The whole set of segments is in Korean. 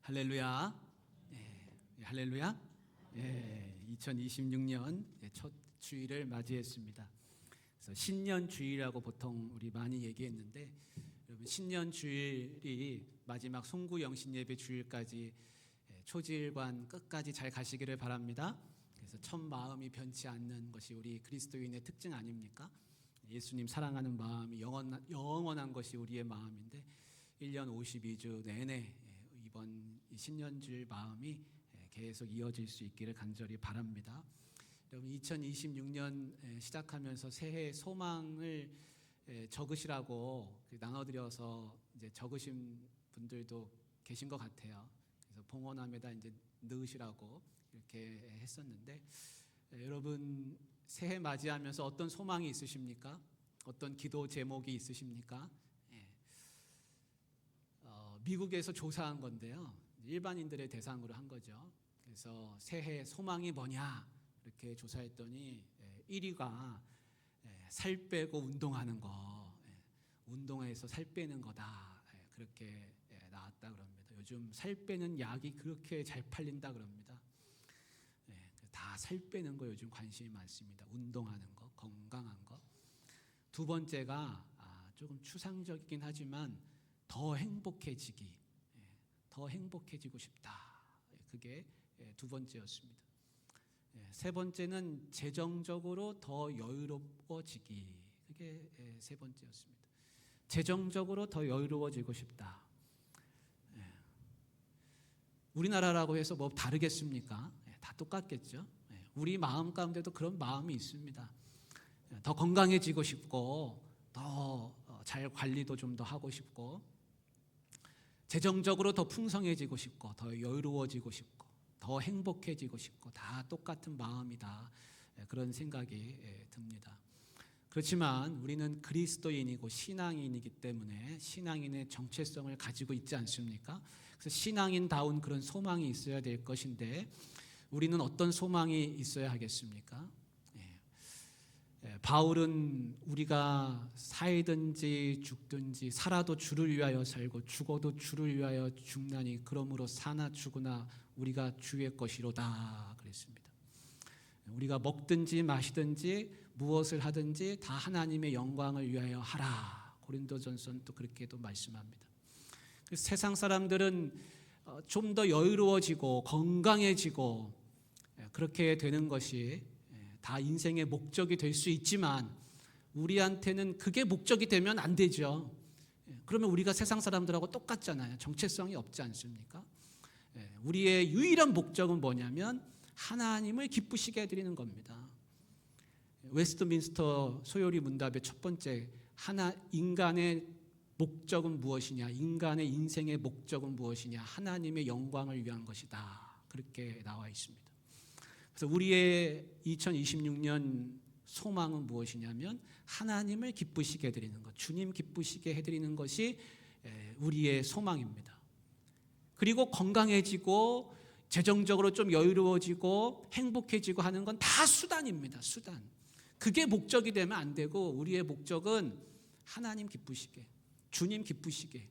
할렐루야. 할렐루야. 2026년 첫 주일을 맞이했습니다. 그래서 신년 주일이라고 보통 우리 많이 얘기했는데, 여러분 신년 주일이 마지막 송구 영신 예배 주일까지 초지일관 끝까지 잘 가시기를 바랍니다. 그래서 첫 마음이 변치 않는 것이 우리 그리스도인의 특징 아닙니까? 예수님 사랑하는 마음이 영원한 것이 우리의 마음인데, 1년 52주 내내 이번 신년주일 마음이 계속 이어질 수 있기를 간절히 바랍니다. 여러분 2026년 시작하면서 새해 소망을 적으시라고 나눠드려서 이제 적으신 분들도 계신 것 같아요. 그래서 봉헌함에다 이제 넣으시라고 이렇게 했었는데, 여러분 새해 맞이하면서 어떤 소망이 있으십니까? 어떤 기도 제목이 있으십니까? 미국에서 조사한 건데요, 일반인들의 대상으로 한 거죠. 그래서 새해 소망이 뭐냐 이렇게 조사했더니 1위가 살 빼고 운동하는 거, 운동해서 살 빼는 거다, 그렇게 나왔다 그럽니다. 요즘 살 빼는 약이 그렇게 잘 팔린다 그럽니다. 다 살 빼는 거 요즘 관심이 많습니다. 운동하는 거, 건강한 거. 두 번째가 조금 추상적이긴 하지만 더 행복해지기, 더 행복해지고 싶다. 그게 두 번째였습니다. 세 번째는 재정적으로 더 여유로워지기. 그게 세 번째였습니다. 재정적으로 더 여유로워지고 싶다. 우리나라라고 해서 뭐 다르겠습니까? 다 똑같겠죠. 우리 마음 가운데도 그런 마음이 있습니다. 더 건강해지고 싶고, 더 잘 관리도 좀 더 하고 싶고, 재정적으로 더 풍성해지고 싶고, 더 여유로워지고 싶고, 더 행복해지고 싶고, 다 똑같은 마음이다, 그런 생각이 듭니다. 그렇지만 우리는 그리스도인이고 신앙인이기 때문에 신앙인의 정체성을 가지고 있지 않습니까? 그래서 신앙인다운 그런 소망이 있어야 될 것인데, 우리는 어떤 소망이 있어야 하겠습니까? 바울은 우리가 살든지 죽든지 살아도 주를 위하여 살고 죽어도 주를 위하여 죽나니 그러므로 사나 죽으나 우리가 주의 것이로다 그랬습니다. 우리가 먹든지 마시든지 무엇을 하든지 다 하나님의 영광을 위하여 하라. 고린도전서는 또 그렇게도 말씀합니다. 세상 사람들은 좀 더 여유로워지고 건강해지고 그렇게 되는 것이 다 인생의 목적이 될 수 있지만, 우리한테는 그게 목적이 되면 안 되죠. 그러면 우리가 세상 사람들하고 똑같잖아요. 정체성이 없지 않습니까? 우리의 유일한 목적은 뭐냐면 하나님을 기쁘시게 해드리는 겁니다. 웨스트민스터 소요리 문답의 첫 번째, 인간의 목적은 무엇이냐, 인간의 인생의 목적은 무엇이냐, 하나님의 영광을 위한 것이다, 그렇게 나와 있습니다. 그래서 우리의 2026년 소망은 무엇이냐면 하나님을 기쁘시게 해드리는 것, 주님 기쁘시게 해드리는 것이 우리의 소망입니다. 그리고 건강해지고 재정적으로 좀 여유로워지고 행복해지고 하는 건 다 수단입니다. 수단. 그게 목적이 되면 안 되고, 우리의 목적은 하나님 기쁘시게, 주님 기쁘시게,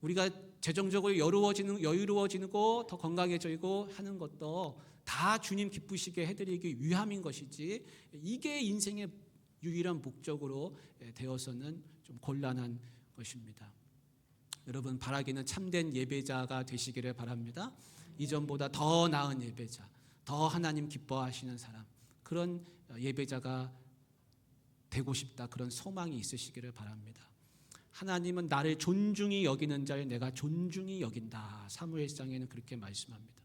우리가 재정적으로 여유로워지고 더 건강해지고 하는 것도 다 주님 기쁘시게 해드리기 위함인 것이지, 이게 인생의 유일한 목적으로 되어서는 좀 곤란한 것입니다. 여러분 바라기는 참된 예배자가 되시기를 바랍니다. 이전보다 더 나은 예배자, 더 하나님 기뻐하시는 사람, 그런 예배자가 되고 싶다, 그런 소망이 있으시기를 바랍니다. 하나님은 나를 존중히 여기는 자를 내가 존중히 여긴다, 사무엘상에는 그렇게 말씀합니다.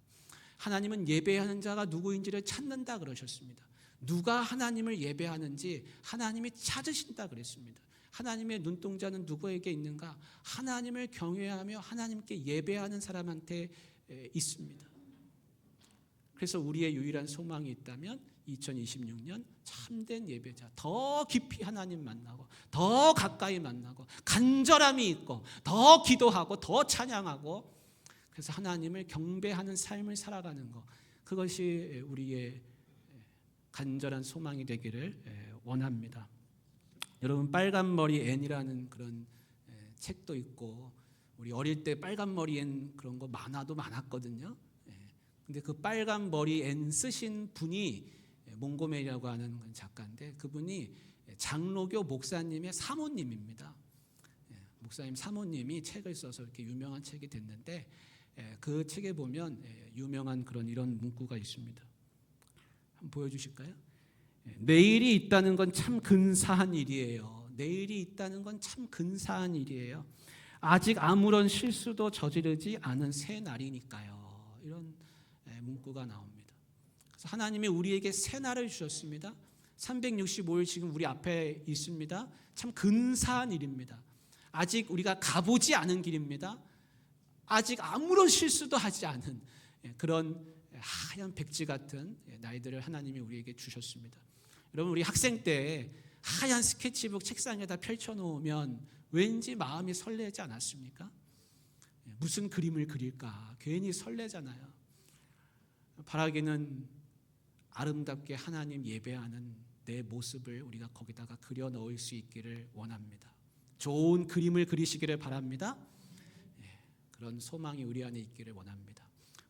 하나님은 예배하는 자가 누구인지를 찾는다 그러셨습니다. 누가 하나님을 예배하는지 하나님이 찾으신다 그랬습니다. 하나님의 눈동자는 누구에게 있는가? 하나님을 경외하며 하나님께 예배하는 사람한테 있습니다. 그래서 우리의 유일한 소망이 있다면 2026년 참된 예배자, 더 깊이 하나님 만나고 더 가까이 만나고 간절함이 있고 더 기도하고 더 찬양하고, 그래서 하나님을 경배하는 삶을 살아가는 것, 그것이 우리의 간절한 소망이 되기를 원합니다. 여러분 빨간머리 앤이라는 그런 책도 있고, 우리 어릴 때 빨간 머리엔 그런 거 만화도 많았거든요. 근데 그 빨간 머리 앤 쓰신 분이 몽고메리라고 하는 작가인데 그분이 장로교 목사님의 사모님입니다. 목사님 사모님이 책을 써서 이렇게 유명한 책이 됐는데 그 책에 보면 유명한 그런 이런 문구가 있습니다. 한번 보여주실까요? 내일이 있다는 건 참 근사한 일이에요. 내일이 있다는 건 참 근사한 일이에요. 아직 아무런 실수도 저지르지 않은 새 날이니까요. 이런 문구가 나옵니다. 그래서 하나님이 우리에게 새 날을 주셨습니다. 365일 지금 우리 앞에 있습니다. 참 근사한 일입니다. 아직 우리가 가보지 않은 길입니다. 아직 아무런 실수도 하지 않은 그런 하얀 백지 같은 나이들을 하나님이 우리에게 주셨습니다. 여러분 우리 학생 때 하얀 스케치북 책상에다 펼쳐놓으면 왠지 마음이 설레지 않았습니까? 무슨 그림을 그릴까 괜히 설레잖아요. 바라기는 아름답게 하나님 예배하는 내 모습을 우리가 거기다가 그려 넣을 수 있기를 원합니다. 좋은 그림을 그리시기를 바랍니다. 그런 소망이 우리 안에 있기를 원합니다.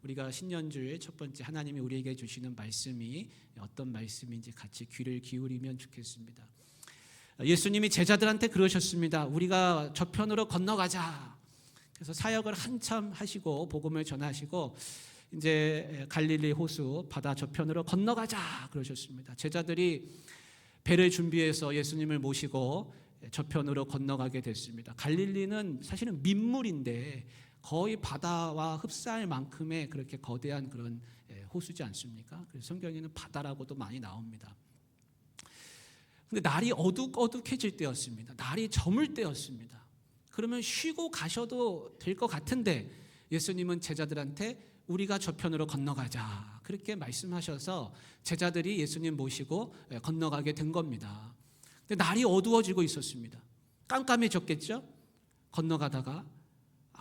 우리가 신년주일 첫 번째 하나님이 우리에게 주시는 말씀이 어떤 말씀인지 같이 귀를 기울이면 좋겠습니다. 예수님이 제자들한테 그러셨습니다. 우리가 저편으로 건너가자. 그래서 사역을 한참 하시고 복음을 전하시고 이제 갈릴리 호수 바다 저편으로 건너가자 그러셨습니다. 제자들이 배를 준비해서 예수님을 모시고 저편으로 건너가게 됐습니다. 갈릴리는 사실은 민물인데 거의 바다와 흡사할 만큼의 그렇게 거대한 그런 호수지 않습니까? 그래서 성경에는 바다라고도 많이 나옵니다. 근데 날이 어둑어둑해질 때였습니다. 날이 저물 때였습니다. 그러면 쉬고 가셔도 될 것 같은데 예수님은 제자들한테 우리가 저편으로 건너가자 그렇게 말씀하셔서 제자들이 예수님 모시고 건너가게 된 겁니다. 근데 날이 어두워지고 있었습니다. 깜깜해졌겠죠? 건너가다가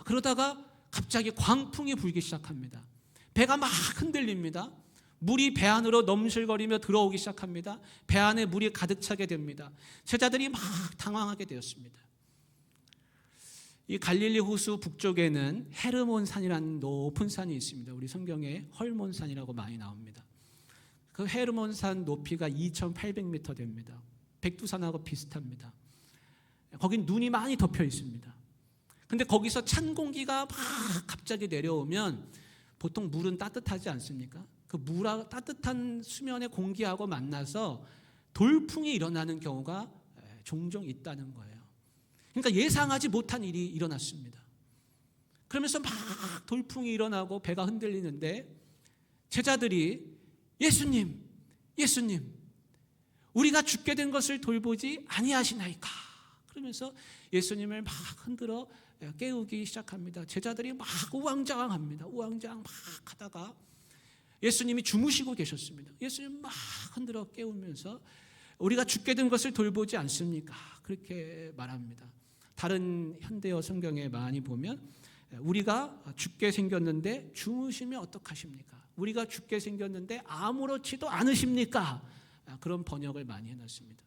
그러다가 갑자기 광풍이 불기 시작합니다. 배가 막 흔들립니다. 물이 배 안으로 넘실거리며 들어오기 시작합니다. 배 안에 물이 가득 차게 됩니다. 제자들이 막 당황하게 되었습니다. 이 갈릴리 호수 북쪽에는 헤르몬 산이라는 높은 산이 있습니다. 우리 성경에 헐몬 산이라고 많이 나옵니다. 그 헤르몬 산 높이가 2,800m 됩니다. 백두산하고 비슷합니다. 거긴 눈이 많이 덮여 있습니다. 근데 거기서 찬 공기가 막 갑자기 내려오면 보통 물은 따뜻하지 않습니까? 그 따뜻한 수면의 공기하고 만나서 돌풍이 일어나는 경우가 종종 있다는 거예요. 그러니까 예상하지 못한 일이 일어났습니다. 그러면서 막 돌풍이 일어나고 배가 흔들리는데 제자들이 예수님 우리가 죽게 된 것을 돌보지 아니하시나이까 그러면서 예수님을 막 흔들어 깨우기 시작합니다. 제자들이 막 우왕좌왕합니다. 우왕좌왕 막 하다가 예수님이 주무시고 계셨습니다. 예수님 막 흔들어 깨우면서 우리가 죽게 된 것을 돌보지 않습니까? 그렇게 말합니다. 다른 현대어 성경에 많이 보면 우리가 죽게 생겼는데 주무시면 어떡하십니까? 우리가 죽게 생겼는데 아무렇지도 않으십니까? 그런 번역을 많이 해놨습니다.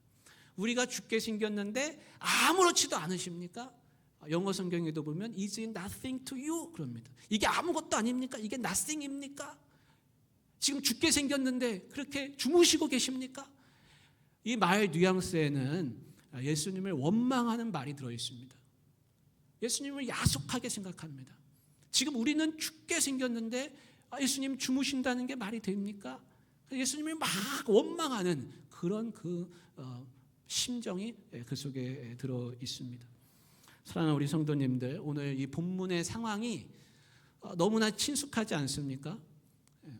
우리가 죽게 생겼는데 아무렇지도 않으십니까? 영어 성경에도 보면 Is it nothing to you? 그럽니다. 이게 아무것도 아닙니까? 이게 nothing입니까? 지금 죽게 생겼는데 그렇게 주무시고 계십니까? 이 말 뉘앙스에는 예수님을 원망하는 말이 들어있습니다. 예수님을 야속하게 생각합니다. 지금 우리는 죽게 생겼는데 예수님 주무신다는 게 말이 됩니까? 예수님을 막 원망하는 그런 심정이 그 속에 들어 있습니다. 사랑하는 우리 성도님들, 오늘 이 본문의 상황이 너무나 친숙하지 않습니까?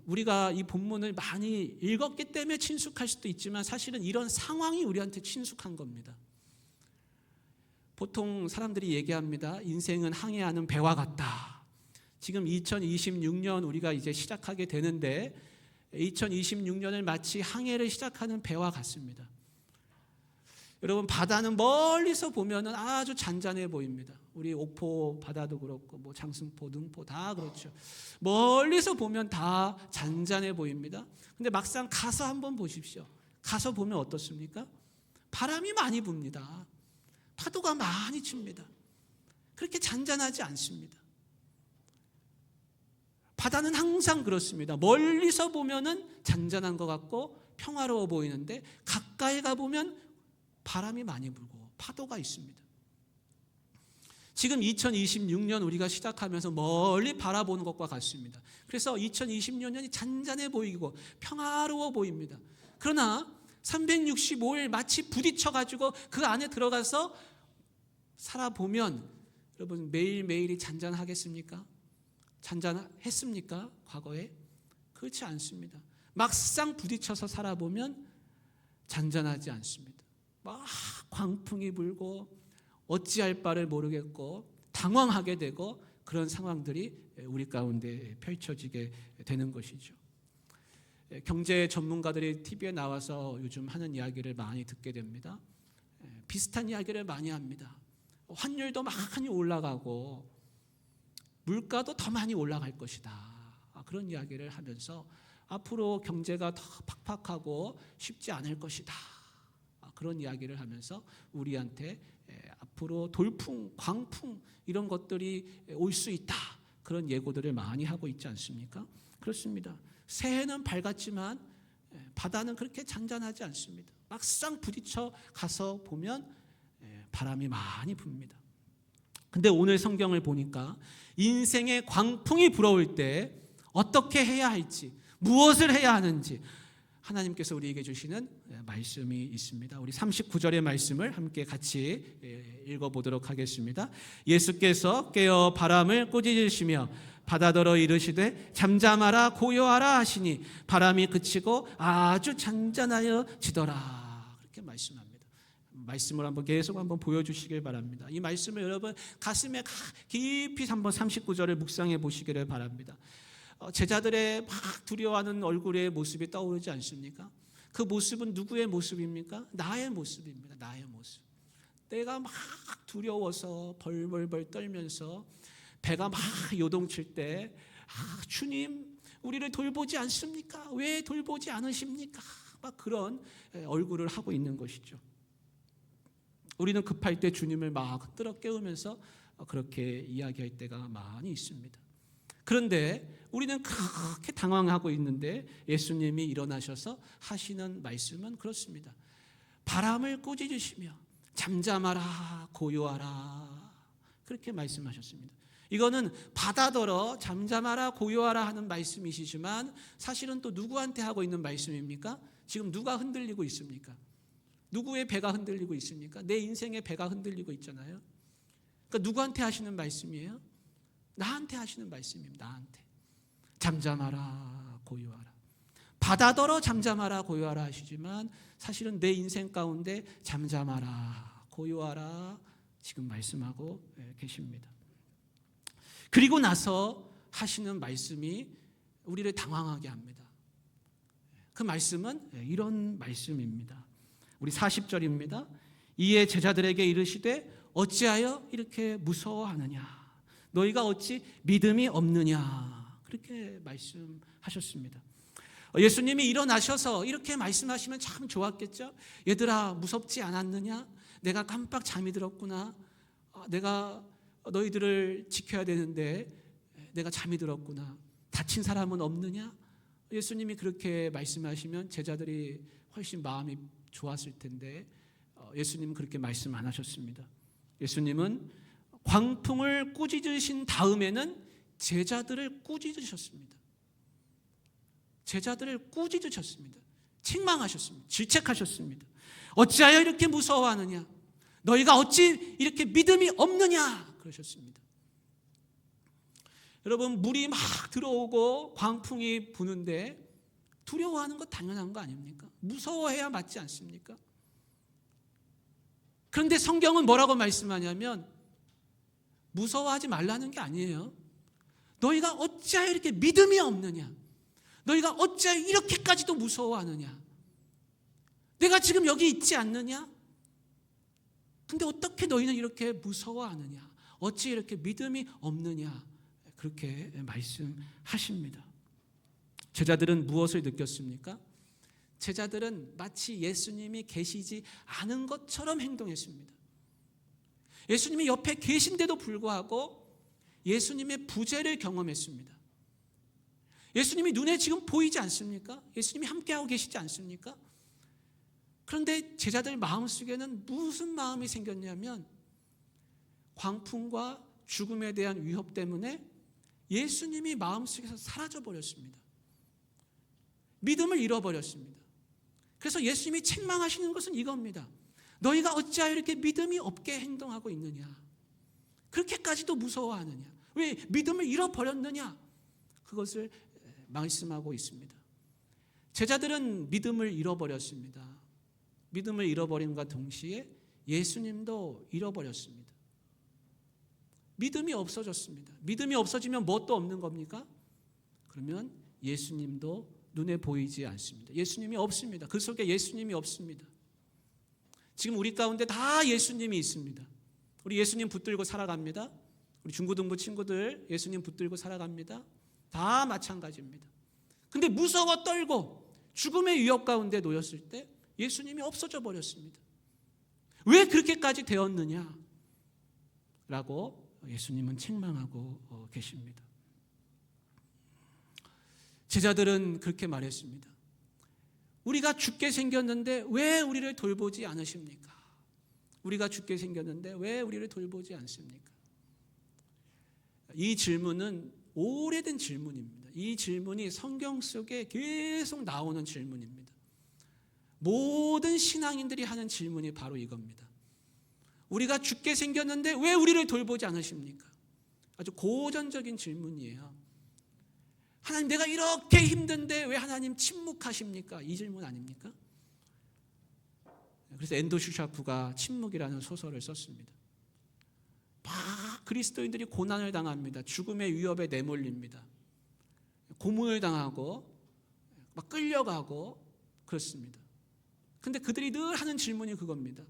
우리가 이 본문을 많이 읽었기 때문에 친숙할 수도 있지만 사실은 이런 상황이 우리한테 친숙한 겁니다. 보통 사람들이 얘기합니다. 인생은 항해하는 배와 같다. 지금 2026년 우리가 이제 시작하게 되는데 2026년을 마치 항해를 시작하는 배와 같습니다. 여러분 바다는 멀리서 보면 아주 잔잔해 보입니다. 우리 옥포 바다도 그렇고 뭐 장승포, 능포 다 그렇죠. 멀리서 보면 다 잔잔해 보입니다. 근데 막상 가서 한번 보십시오. 가서 보면 어떻습니까? 바람이 많이 붑니다. 파도가 많이 칩니다. 그렇게 잔잔하지 않습니다. 바다는 항상 그렇습니다. 멀리서 보면은 잔잔한 것 같고 평화로워 보이는데 가까이 가보면 바람이 많이 불고 파도가 있습니다. 지금 2026년 우리가 시작하면서 멀리 바라보는 것과 같습니다. 그래서 2026년이 잔잔해 보이고 평화로워 보입니다. 그러나 365일 마치 부딪혀가지고 그 안에 들어가서 살아보면 여러분 매일매일이 잔잔하겠습니까? 잔잔했습니까? 과거에? 그렇지 않습니다. 막상 부딪혀서 살아보면 잔잔하지 않습니다. 막 광풍이 불고 어찌할 바를 모르겠고 당황하게 되고 그런 상황들이 우리 가운데 펼쳐지게 되는 것이죠. 경제 전문가들이 TV에 나와서 요즘 하는 이야기를 많이 듣게 됩니다. 비슷한 이야기를 많이 합니다. 환율도 많이 올라가고 물가도 더 많이 올라갈 것이다. 그런 이야기를 하면서 앞으로 경제가 더 팍팍하고 쉽지 않을 것이다. 그런 이야기를 하면서 우리한테 앞으로 돌풍, 광풍 이런 것들이 올 수 있다. 그런 예고들을 많이 하고 있지 않습니까? 그렇습니다. 새해는 밝았지만 바다는 그렇게 잔잔하지 않습니다. 막상 부딪혀 가서 보면 바람이 많이 붑니다. 근데 오늘 성경을 보니까 인생의 광풍이 불어올 때 어떻게 해야 할지, 무엇을 해야 하는지 하나님께서 우리에게 주시는 말씀이 있습니다. 우리 39절의 말씀을 함께 같이 읽어보도록 하겠습니다. 예수께서 깨어 바람을 꾸짖으시며 바다더러 이르시되 잠잠하라 고요하라 하시니 바람이 그치고 아주 잔잔하여지더라. 그렇게 말씀합니다. 말씀을 한번 계속 한번 보여주시길 바랍니다. 이 말씀을 여러분 가슴에 깊이 한번 39절을 묵상해 보시기를 바랍니다. 제자들의 막 두려워하는 얼굴의 모습이 떠오르지 않습니까? 그 모습은 누구의 모습입니까? 나의 모습입니다. 나의 모습. 내가 막 두려워서 벌벌벌 떨면서 배가 막 요동칠 때 주님 우리를 돌보지 않습니까? 왜 돌보지 않으십니까? 막 그런 얼굴을 하고 있는 것이죠. 우리는 급할 때 주님을 막 흔들어 깨우면서 그렇게 이야기할 때가 많이 있습니다. 그런데 우리는 그렇게 당황하고 있는데 예수님이 일어나셔서 하시는 말씀은 그렇습니다. 바람을 꾸짖으시며 잠잠하라 고요하라 그렇게 말씀하셨습니다. 이거는 바다더러 잠잠하라 고요하라 하는 말씀이시지만 사실은 또 누구한테 하고 있는 말씀입니까? 지금 누가 흔들리고 있습니까? 누구의 배가 흔들리고 있습니까? 내 인생의 배가 흔들리고 있잖아요. 그러니까 누구한테 하시는 말씀이에요? 나한테 하시는 말씀입니다. 나한테. 잠잠하라 고요하라. 바다더러 잠잠하라 고요하라 하시지만 사실은 내 인생 가운데 잠잠하라 고요하라 지금 말씀하고 계십니다. 그리고 나서 하시는 말씀이 우리를 당황하게 합니다. 그 말씀은 이런 말씀입니다. 우리 40절입니다. 이에 제자들에게 이르시되 어찌하여 이렇게 무서워하느냐? 너희가 어찌 믿음이 없느냐? 그렇게 말씀하셨습니다. 예수님이 일어나셔서 이렇게 말씀하시면 참 좋았겠죠? 얘들아 무섭지 않았느냐? 내가 깜빡 잠이 들었구나. 내가 너희들을 지켜야 되는데 내가 잠이 들었구나. 다친 사람은 없느냐? 예수님이 그렇게 말씀하시면 제자들이 훨씬 마음이 좋았을 텐데 예수님은 그렇게 말씀 안 하셨습니다. 예수님은 광풍을 꾸짖으신 다음에는 제자들을 꾸짖으셨습니다. 제자들을 꾸짖으셨습니다. 책망하셨습니다. 질책하셨습니다. 어찌하여 이렇게 무서워하느냐? 너희가 어찌 이렇게 믿음이 없느냐? 그러셨습니다. 여러분 물이 막 들어오고 광풍이 부는데 두려워하는 것 당연한 거 아닙니까? 무서워해야 맞지 않습니까? 그런데 성경은 뭐라고 말씀하냐면 무서워하지 말라는 게 아니에요. 너희가 어찌하여 이렇게 믿음이 없느냐? 너희가 어찌하여 이렇게까지도 무서워하느냐? 내가 지금 여기 있지 않느냐? 근데 어떻게 너희는 이렇게 무서워하느냐? 어찌 이렇게 믿음이 없느냐? 그렇게 말씀하십니다. 제자들은 무엇을 느꼈습니까? 제자들은 마치 예수님이 계시지 않은 것처럼 행동했습니다. 예수님이 옆에 계신데도 불구하고 예수님의 부재를 경험했습니다. 예수님이 눈에 지금 보이지 않습니까? 예수님이 함께하고 계시지 않습니까? 그런데 제자들 마음속에는 무슨 마음이 생겼냐면 광풍과 죽음에 대한 위협 때문에 예수님이 마음속에서 사라져버렸습니다. 믿음을 잃어버렸습니다. 그래서 예수님이 책망하시는 것은 이겁니다. 너희가 어찌하여 이렇게 믿음이 없게 행동하고 있느냐? 그렇게까지도 무서워하느냐? 왜 믿음을 잃어버렸느냐? 그것을 말씀하고 있습니다. 제자들은 믿음을 잃어버렸습니다. 믿음을 잃어버림과 동시에 예수님도 잃어버렸습니다. 믿음이 없어졌습니다. 믿음이 없어지면 뭣도 없는 겁니까? 그러면 예수님도 눈에 보이지 않습니다. 예수님이 없습니다. 그 속에 예수님이 없습니다. 지금 우리 가운데 다 예수님이 있습니다. 우리 예수님 붙들고 살아갑니다. 우리 중고등부 친구들 예수님 붙들고 살아갑니다. 다 마찬가지입니다. 근데 무서워 떨고 죽음의 위협 가운데 놓였을 때 예수님이 없어져 버렸습니다. 왜 그렇게까지 되었느냐? 라고 예수님은 책망하고 계십니다. 제자들은 그렇게 말했습니다. 우리가 죽게 생겼는데 왜 우리를 돌보지 않으십니까? 우리가 죽게 생겼는데 왜 우리를 돌보지 않습니까? 이 질문은 오래된 질문입니다. 이 질문이 성경 속에 계속 나오는 질문입니다. 모든 신앙인들이 하는 질문이 바로 이겁니다. 우리가 죽게 생겼는데 왜 우리를 돌보지 않으십니까? 아주 고전적인 질문이에요. 하나님, 내가 이렇게 힘든데 왜 하나님 침묵하십니까? 이 질문 아닙니까? 그래서 엔도 슈샤프가 침묵이라는 소설을 썼습니다. 막 그리스도인들이 고난을 당합니다. 죽음의 위협에 내몰립니다. 고문을 당하고 막 끌려가고 그렇습니다. 근데 그들이 늘 하는 질문이 그겁니다.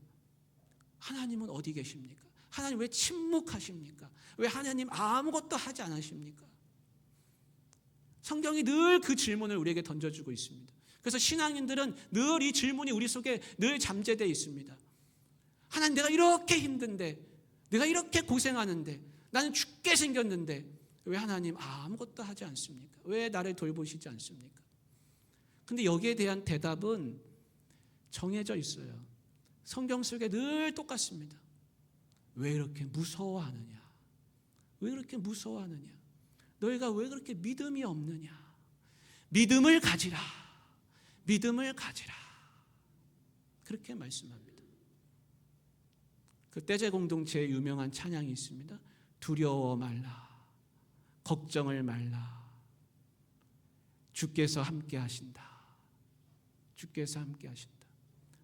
하나님은 어디 계십니까? 하나님 왜 침묵하십니까? 왜 하나님 아무것도 하지 않으십니까? 성경이 늘 그 질문을 우리에게 던져주고 있습니다. 그래서 신앙인들은 늘 이 질문이 우리 속에 늘 잠재되어 있습니다. 하나님, 내가 이렇게 힘든데, 내가 이렇게 고생하는데, 나는 죽게 생겼는데 왜 하나님 아무것도 하지 않습니까? 왜 나를 돌보시지 않습니까? 근데 여기에 대한 대답은 정해져 있어요. 성경 속에 늘 똑같습니다. 왜 이렇게 무서워하느냐? 왜 그렇게 무서워하느냐? 너희가 왜 그렇게 믿음이 없느냐? 믿음을 가지라. 믿음을 가지라. 그렇게 말씀합니다. 그 떼제 공동체의 유명한 찬양이 있습니다. 두려워 말라. 걱정을 말라. 주께서 함께 하신다. 주께서 함께 하신다.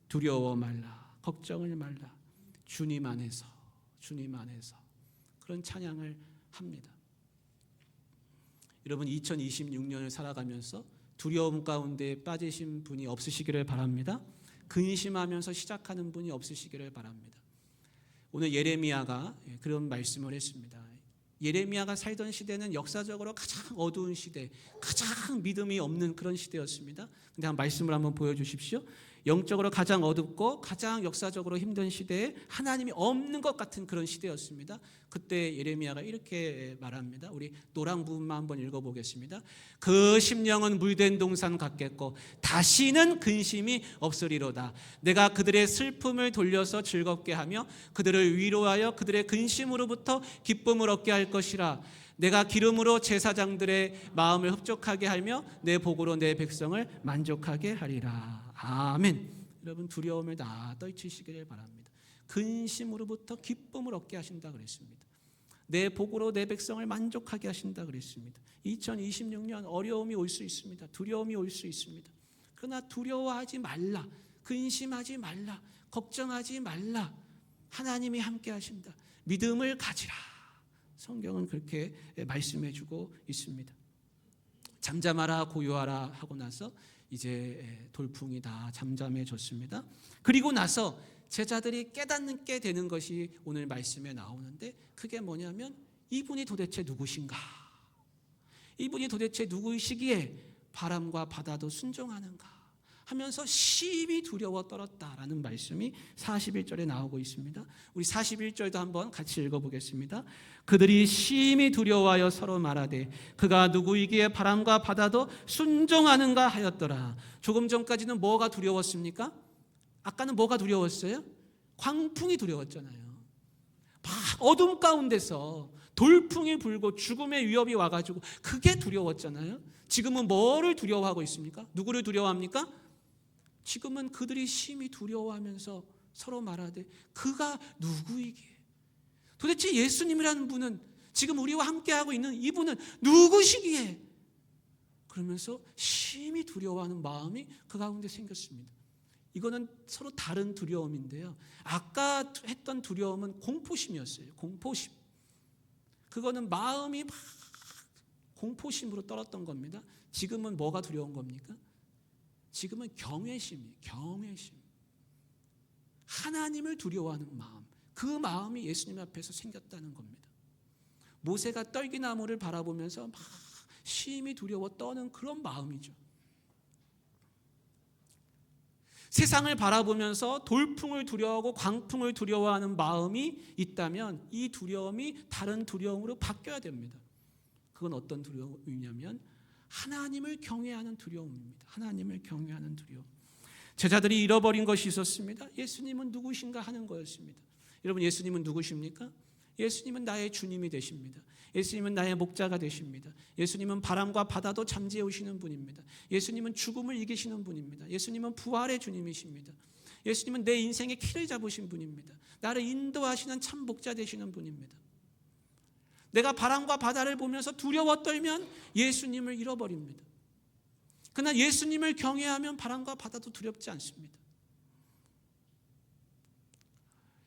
두려워 말라. 걱정을 말라. 주님 안에서, 주님 안에서. 그런 찬양을 합니다. 여러분, 2026년을 살아가면서 두려움 가운데 빠지신 분이 없으시기를 바랍니다. 근심하면서 시작하는 분이 없으시기를 바랍니다. 오늘 예레미야가 그런 말씀을 했습니다. 예레미야가 살던 시대는 역사적으로 가장 어두운 시대, 가장 믿음이 없는 그런 시대였습니다. 근데 한 말씀을 한번 보여주십시오. 영적으로 가장 어둡고 가장 역사적으로 힘든 시대에 하나님이 없는 것 같은 그런 시대였습니다. 그때 예레미야가 이렇게 말합니다. 우리 노랑 부분만 한번 읽어보겠습니다. 그 심령은 물된 동산 같겠고 다시는 근심이 없으리로다. 내가 그들의 슬픔을 돌려서 즐겁게 하며 그들을 위로하여 그들의 근심으로부터 기쁨을 얻게 할 것이라. 내가 기름으로 제사장들의 마음을 흡족하게 하며 내 복으로 내 백성을 만족하게 하리라. 아멘. 여러분, 두려움을 다 떨치시기를 바랍니다. 근심으로부터 기쁨을 얻게 하신다 그랬습니다. 내 복으로 내 백성을 만족하게 하신다 그랬습니다. 2026년 어려움이 올 수 있습니다. 두려움이 올 수 있습니다. 그러나 두려워하지 말라. 근심하지 말라. 걱정하지 말라. 하나님이 함께 하신다. 믿음을 가지라. 성경은 그렇게 말씀해주고 있습니다. 잠잠하라 고요하라 하고 나서 이제 돌풍이 다 잠잠해졌습니다. 그리고 나서 제자들이 깨닫는 게 되는 것이 오늘 말씀에 나오는데, 그게 뭐냐면 이분이 도대체 누구신가? 이분이 도대체 누구시기에 바람과 바다도 순종하는가? 하면서 심히 두려워 떨었다라는 말씀이 41절에 나오고 있습니다. 우리 41절도 한번 같이 읽어보겠습니다. 그들이 심히 두려워하여 서로 말하되 그가 누구이기에 바람과 바다도 순종하는가 하였더라. 조금 전까지는 뭐가 두려웠습니까? 아까는 뭐가 두려웠어요? 광풍이 두려웠잖아요. 막 어둠 가운데서 돌풍이 불고 죽음의 위협이 와가지고 그게 두려웠잖아요. 지금은 뭐를 두려워하고 있습니까? 누구를 두려워합니까? 지금은 그들이 심히 두려워하면서 서로 말하되 그가 누구이기에, 도대체 예수님이라는 분은, 지금 우리와 함께하고 있는 이분은 누구시기에, 그러면서 심히 두려워하는 마음이 그 가운데 생겼습니다. 이거는 서로 다른 두려움인데요, 아까 했던 두려움은 공포심이었어요. 공포심. 그거는 마음이 막 공포심으로 떨었던 겁니다. 지금은 뭐가 두려운 겁니까? 지금은 경외심이에요. 경외심. 하나님을 두려워하는 마음, 그 마음이 예수님 앞에서 생겼다는 겁니다. 모세가 떨기나무를 바라보면서 막 심히 두려워 떠는 그런 마음이죠. 세상을 바라보면서 돌풍을 두려워하고 광풍을 두려워하는 마음이 있다면 이 두려움이 다른 두려움으로 바뀌어야 됩니다. 그건 어떤 두려움이냐면 하나님을 경외하는 두려움입니다. 하나님을 경외하는 두려움. 제자들이 잃어버린 것이 있었습니다. 예수님은 누구신가 하는 거였습니다. 여러분, 예수님은 누구십니까? 예수님은 나의 주님이 되십니다. 예수님은 나의 목자가 되십니다. 예수님은 바람과 바다도 잠재우시는 분입니다. 예수님은 죽음을 이기시는 분입니다. 예수님은 부활의 주님이십니다. 예수님은 내 인생의 키를 잡으신 분입니다. 나를 인도하시는 참 목자 되시는 분입니다. 내가 바람과 바다를 보면서 두려워 떨면 예수님을 잃어버립니다. 그러나 예수님을 경외하면 바람과 바다도 두렵지 않습니다.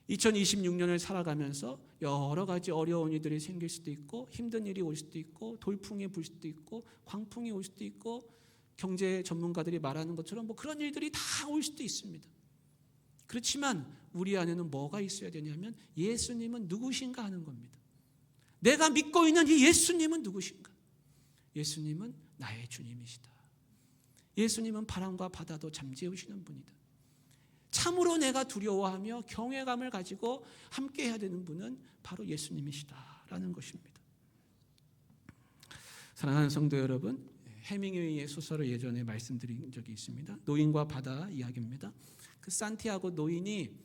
2026년을 살아가면서 여러 가지 어려운 일들이 생길 수도 있고, 힘든 일이 올 수도 있고, 돌풍이 불 수도 있고, 광풍이 올 수도 있고, 경제 전문가들이 말하는 것처럼 뭐 그런 일들이 다 올 수도 있습니다. 그렇지만 우리 안에는 뭐가 있어야 되냐면 예수님은 누구신가 하는 겁니다. 내가 믿고 있는 이 예수님은 누구신가? 예수님은 나의 주님이시다. 예수님은 바람과 바다도 잠재우시는 분이다. 참으로 내가 두려워하며 경외감을 가지고 함께 해야 되는 분은 바로 예수님이시다라는 것입니다. 사랑하는 성도 여러분, 해밍웨이의 소설을 예전에 말씀드린 적이 있습니다. 노인과 바다 이야기입니다. 그 산티아고 노인이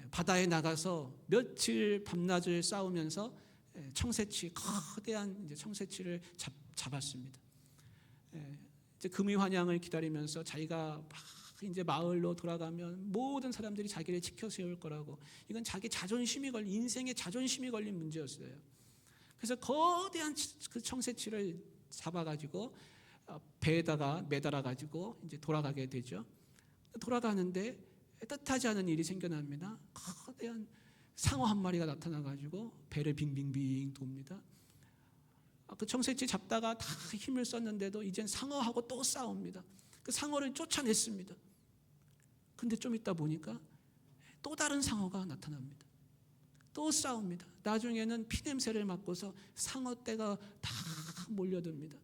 바다에 나가서 며칠 밤낮을 싸우면서 청새치, 거대한 청새치를 잡았습니다. 이제 금이 환양을 기다리면서 자기가 막 이제 마을로 돌아가면 모든 사람들이 자기를 지켜 세울 거라고, 이건 자기 자존심이 걸린, 인생의 자존심이 걸린 문제였어요. 그래서 거대한 그 청새치를 잡아가지고 배에다가 매달아가지고 이제 돌아가게 되죠. 돌아가는데 뜻하지 않은 일이 생겨납니다. 거대한 상어 한 마리가 나타나가지고 배를 빙빙빙 돕니다. 그 청새치 잡다가 다 힘을 썼는데도 이젠 상어하고 또 싸웁니다. 그 상어를 쫓아냈습니다. 근데 좀 있다 보니까 또 다른 상어가 나타납니다. 또 싸웁니다. 나중에는 피냄새를 맡고서 상어떼가 다 몰려듭니다.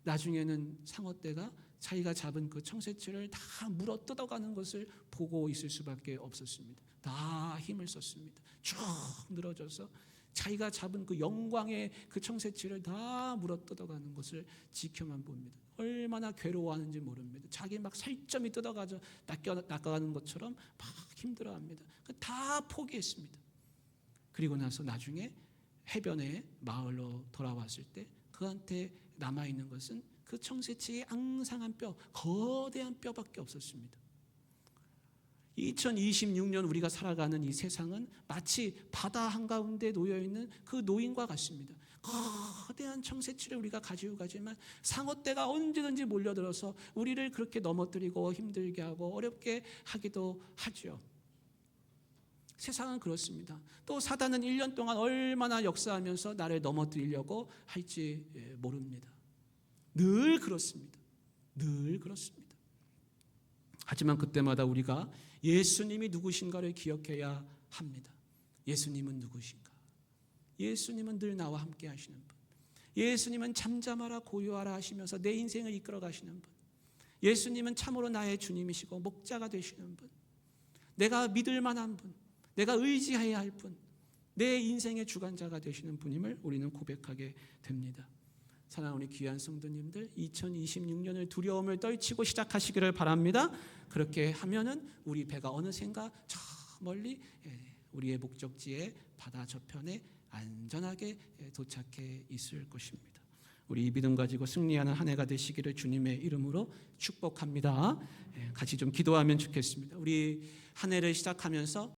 나중에는 상어떼가 자기가 잡은 그 청새치를 다 물어 뜯어가는 것을 보고 있을 수밖에 없었습니다. 다 힘을 썼습니다. 쭉 늘어져서 자기가 잡은 그 영광의 그 청새치를 다 물어 뜯어가는 것을 지켜만 봅니다. 얼마나 괴로워하는지 모릅니다. 자기 막 살점이 뜯어가져 낚아가는 것처럼 막 힘들어합니다. 다 포기했습니다. 그리고 나서 나중에 해변에 마을로 돌아왔을 때 그한테 남아있는 것은 그 청새치의 앙상한 뼈, 거대한 뼈밖에 없었습니다. 2026년 우리가 살아가는 이 세상은 마치 바다 한가운데 놓여있는 그 노인과 같습니다. 거대한 청새치를 우리가 가지고 가지만 상어떼가 언제든지 몰려들어서 우리를 그렇게 넘어뜨리고 힘들게 하고 어렵게 하기도 하죠. 세상은 그렇습니다. 또 사단은 1년 동안 얼마나 역사하면서 나를 넘어뜨리려고 할지 모릅니다. 늘 그렇습니다. 늘 그렇습니다. 하지만 그때마다 우리가 예수님이 누구신가를 기억해야 합니다. 예수님은 누구신가? 예수님은 늘 나와 함께 하시는 분. 예수님은 잠잠하라 고요하라 하시면서 내 인생을 이끌어 가시는 분. 예수님은 참으로 나의 주님이시고 목자가 되시는 분, 내가 믿을 만한 분, 내가 의지해야 할 분, 내 인생의 주관자가 되시는 분임을 우리는 고백하게 됩니다. 사랑하는 우리 귀한 성도님들, 2026년을 두려움을 떨치고 시작하시기를 바랍니다. 그렇게 하면은 우리 배가 어느샌가 저 멀리 우리의 목적지에 바다 저편에 안전하게 도착해 있을 것입니다. 우리 이 믿음 가지고 승리하는 한 해가 되시기를 주님의 이름으로 축복합니다. 같이 좀 기도하면 좋겠습니다. 우리 한 해를 시작하면서